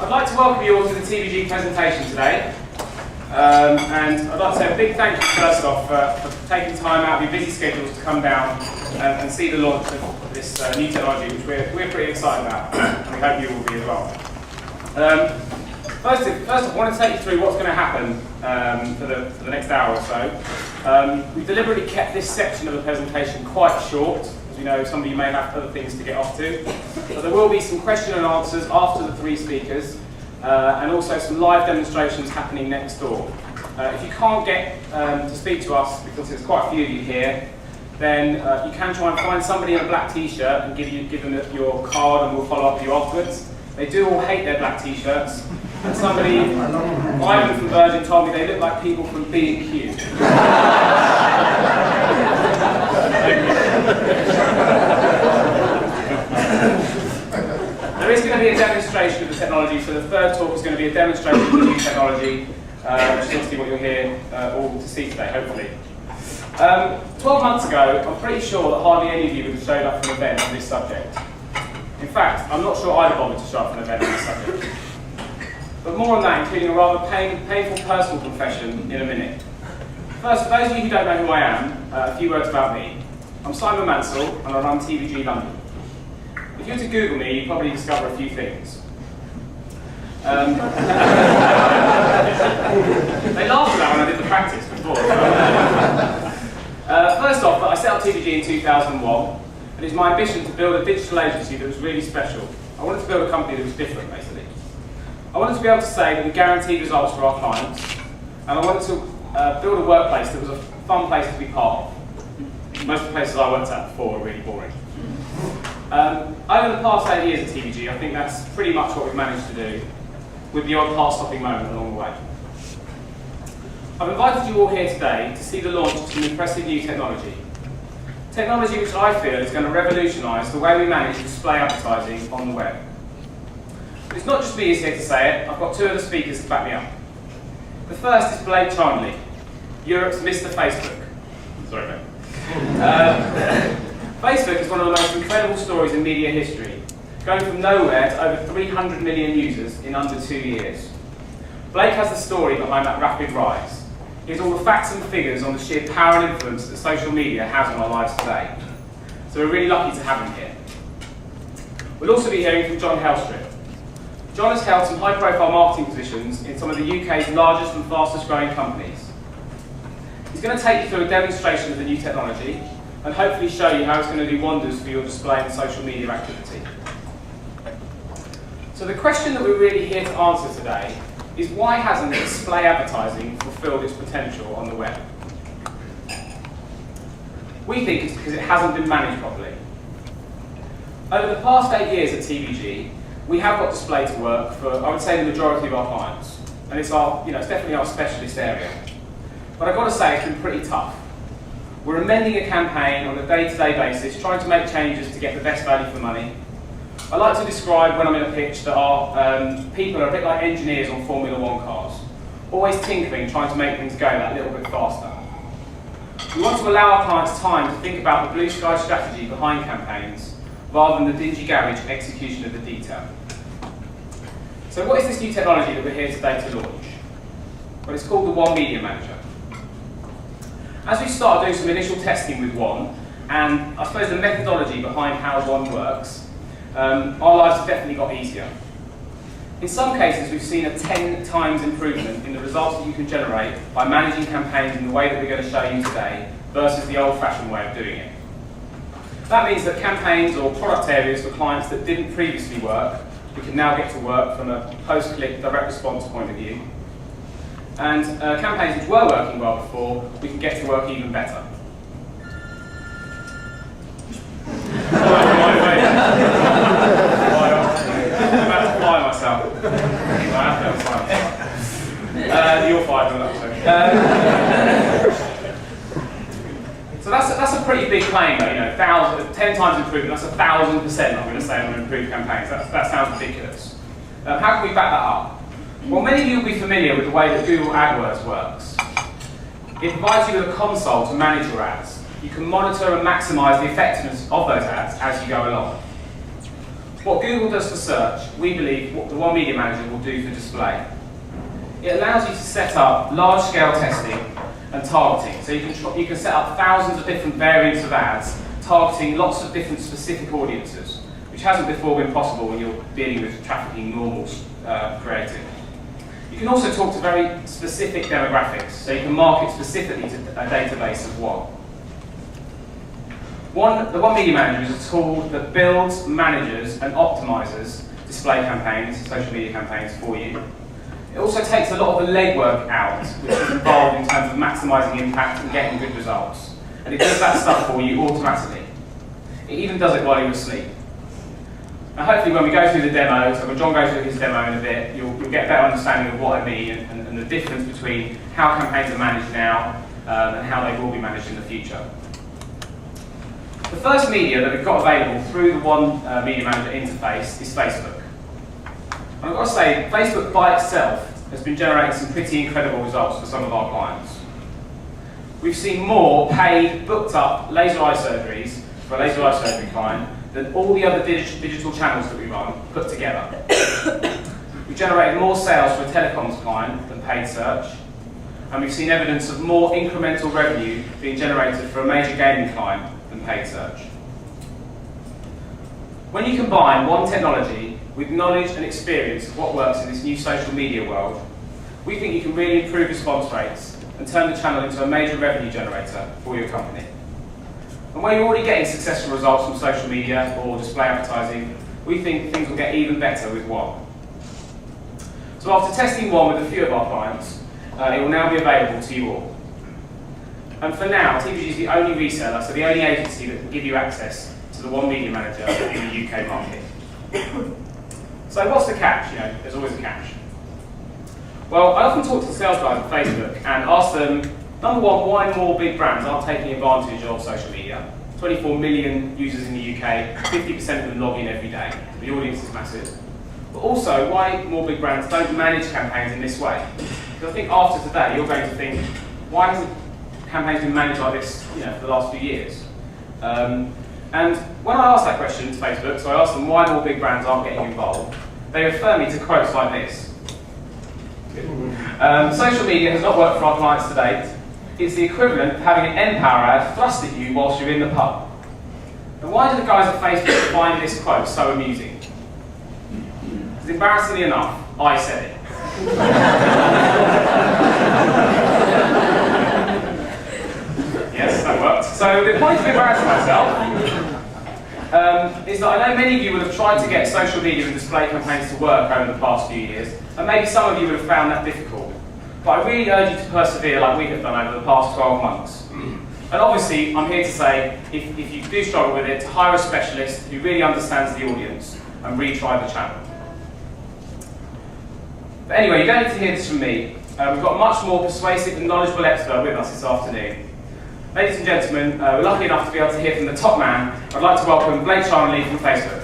I'd like to welcome you all to the TVG presentation today. And I'd like to say a big thank you first off for taking time out of your busy schedules to come down and see the launch of this new technology, which we're pretty excited about, and we hope you will be as well. First, I want to take you through what's going to happen for the next hour or so. We've deliberately kept this section of the presentation quite short, as we know some of you may have other things to get off to. But there will be some question and answers after the three speakers, and also some live demonstrations happening next door. If you can't get to speak to us, because there's quite a few of you here, then you can try and find somebody in a black t-shirt and give them your card, and we'll follow up with you afterwards. They do all hate their black t-shirts. And somebody, Ivan from Virgin, told me they look like people from B&Q. There is going to be a demonstration of the technology, so the third talk is going to be a demonstration of the new technology, which is obviously what you're here all to see today, hopefully. 12 months ago, I'm pretty sure that hardly any of you would have showed up for an event on this subject. In fact, I'm not sure I'd have bothered to show up for an event on this subject. But more on that, including a rather painful personal confession in a minute. First, for those of you who don't know who I am, a few words about me. I'm Simon Mansell, and I run TVG London. If you were to Google me, you'd probably discover a few things. They laughed at that when I did the practice before. First off, I set up TVG in 2001, and it's my ambition to build a digital agency that was really special. I wanted to build a company that was different, basically. I wanted to be able to say that we guaranteed results for our clients, and I wanted to build a workplace that was a fun place to be part of. Most of the places I worked at before were really boring. Over the past 8 years at TVG, I think that's pretty much what we've managed to do, with the odd heart-stopping moment along the way. I've invited you all here today to see the launch of some impressive new technology. Technology which I feel is going to revolutionise the way we manage display advertising on the web. But it's not just me who's here to say it, I've got two other speakers to back me up. The first is Blake Charnley, Europe's Mr. Facebook. Sorry, mate. Facebook is one of the most incredible stories in media history, going from nowhere to over 300 million users in under 2 years. Blake has the story behind that rapid rise. He has all the facts and figures on the sheer power and influence that social media has on our lives today. So we're really lucky to have him here. We'll also be hearing from John Helstrip. John has held some high-profile marketing positions in some of the UK's largest and fastest-growing companies. He's going to take you through a demonstration of the new technology and hopefully show you how it's going to do wonders for your display and social media activity. So the question that we're really here to answer today is, why hasn't display advertising fulfilled its potential on the web? We think it's because it hasn't been managed properly. Over the past 8 years at TVG, we have got display to work for, I would say, the majority of our clients. And it's it's definitely our specialist area. But I've got to say, it's been pretty tough. We're amending a campaign on a day-to-day basis, trying to make changes to get the best value for money. I like to describe when I'm in a pitch that our people are a bit like engineers on Formula 1 cars, always tinkering, trying to make things go that little bit faster. We want to allow our clients time to think about the blue sky strategy behind campaigns, rather than the dingy garage execution of the detail. So what is this new technology that we're here today to launch? Well, it's called the One Media Manager. As we started doing some initial testing with One, and I suppose the methodology behind how One works, our lives have definitely got easier. In some cases, we've seen a 10 times improvement in the results that you can generate by managing campaigns in the way that we're going to show you today versus the old-fashioned way of doing it. That means that campaigns or product areas for clients that didn't previously work, we can now get to work from a post-click direct response point of view. And campaigns which were working well before, we can get to work even better. I'm about to fly myself. I have to fly myself. You're fired on that, so that's a pretty big claim, though. 10 times improvement. That's 1,000%. I'm going to say on improved campaigns. That sounds ridiculous. How can we back that up? Well, many of you will be familiar with the way that Google AdWords works. It provides you with a console to manage your ads. You can monitor and maximise the effectiveness of those ads as you go along. What Google does for search, we believe what the One Media Manager will do for display. It allows you to set up large-scale testing and targeting. So you can set up thousands of different variants of ads, targeting lots of different specific audiences, which hasn't before been possible when you're dealing with trafficking normal creative. You can also talk to very specific demographics, so you can market specifically to a database of The One Media Manager is a tool that builds, manages, and optimizes display campaigns, social media campaigns for you. It also takes a lot of the legwork out, which is involved in terms of maximizing impact and getting good results. And it does that stuff for you automatically. It even does it while you're asleep. Now hopefully when we go through the demo, so when John goes through his demo in a bit, you'll get a better understanding of what I mean and the difference between how campaigns are managed now and how they will be managed in the future. The first media that we've got available through the One Media Manager interface is Facebook. And I've got to say, Facebook by itself has been generating some pretty incredible results for some of our clients. We've seen more paid, booked up laser eye surgeries for a laser eye surgery client than all the other digital channels that we run put together. We've generated more sales for a telecoms client than paid search, and we've seen evidence of more incremental revenue being generated for a major gaming client than paid search. When you combine one technology with knowledge and experience of what works in this new social media world, we think you can really improve response rates and turn the channel into a major revenue generator for your company. And where you're already getting successful results from social media or display advertising, we think things will get even better with One. So after testing One with a few of our clients, it will now be available to you all. And for now, TVG is the only reseller, so the only agency that can give you access to the One Media Manager in the UK market. So what's the catch? There's always a catch. Well, I often talk to the sales guys at Facebook and ask them, number one, why more big brands aren't taking advantage of social media? 24 million users in the UK, 50% of them log in every day. The audience is massive. But also, why more big brands don't manage campaigns in this way? Because I think after today, you're going to think, why hasn't campaigns been managed like this for the last few years? And when I asked that question to Facebook, so I asked them why more big brands aren't getting involved, they refer me to quotes like this. Social media has not worked for our clients to date. It's the equivalent of having an Empower ad thrust at you whilst you're in the pub. And why do the guys at Facebook find this quote so amusing? Because embarrassingly enough, I said it. Yes, that worked. So the point of embarrassing myself is that I know many of you would have tried to get social media and display campaigns to work over the past few years, and maybe some of you would have found that difficult. But I really urge you to persevere like we have done over the past 12 months. And obviously, I'm here to say, if you do struggle with it, to hire a specialist who really understands the audience and retry the channel. But anyway, you don't need to hear this from me. We've got a much more persuasive and knowledgeable expert with us this afternoon. Ladies and gentlemen, we're lucky enough to be able to hear from the top man. I'd like to welcome Blake Charnley from Facebook.